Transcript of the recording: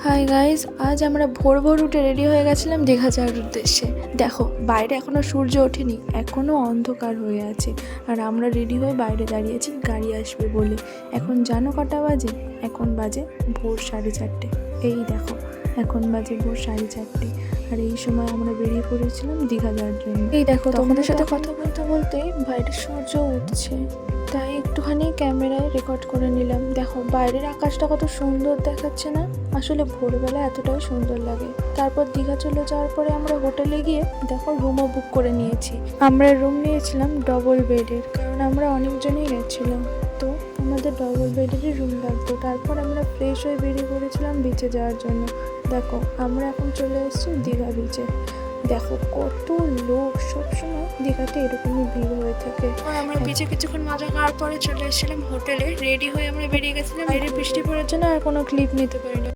Hi guys, আজ আমরা ভোর ভোর উঠে রেডি হয়ে গেছিলাম দীঘা যাওয়ার উদ্দেশ্যে। দেখো, বাইরে এখনো সূর্য ওঠেনি, এখনো অন্ধকার হয়ে আছে। আর আমরা রেডি হয়ে বাইরে দাঁড়িয়েছি গাড়ি আসবে বলে। এখন জানো কটা বাজে? এখন বাজে ভোর 4:30। এই দেখো, এখন বাজে ভোর 4:30। আর এই সময় আমরা বেরিয়ে পড়েছিলাম দীঘা যাওয়ার জন্য। এই দেখো, তোমাদের সাথে কথা বলতে বলতে বাইরে সূর্য উঠছে, তাই একটুখানি ক্যামেরায় রেকর্ড করে নিলাম। দেখো বাইরের আকাশটা কত সুন্দর দেখাচ্ছে না? আসলে ভোরবেলা এতটাই সুন্দর লাগে। তারপর দীঘা চলে যাওয়ার পরে আমরা হোটেলে গিয়ে দেখো রুমও বুক করে নিয়েছি। আমরা রুম নিয়েছিলাম ডবল বেডের, কারণ আমরা অনেকজনই গেছিলাম, তো আমাদের ডবল বেডেরই রুম লাগতো। তারপর আমরা ফ্রেশ হয়ে বেরিয়ে পড়েছিলাম বিচে যাওয়ার জন্য। দেখো আমরা এখন চলে এসেছি দীঘা বিচে। দেখো কত লোক, সবসময় দীঘাতে এরকমই ভিড় হয়ে থাকে। আমরা বিচে কিছুক্ষণ মজা করার পরে চলে এসেছিলাম হোটেলে। রেডি হয়ে আমরা বেরিয়ে গেছিলাম। বাইরে বৃষ্টি পড়ার জন্য আর কোনো ক্লিপ নিতে পারিনি।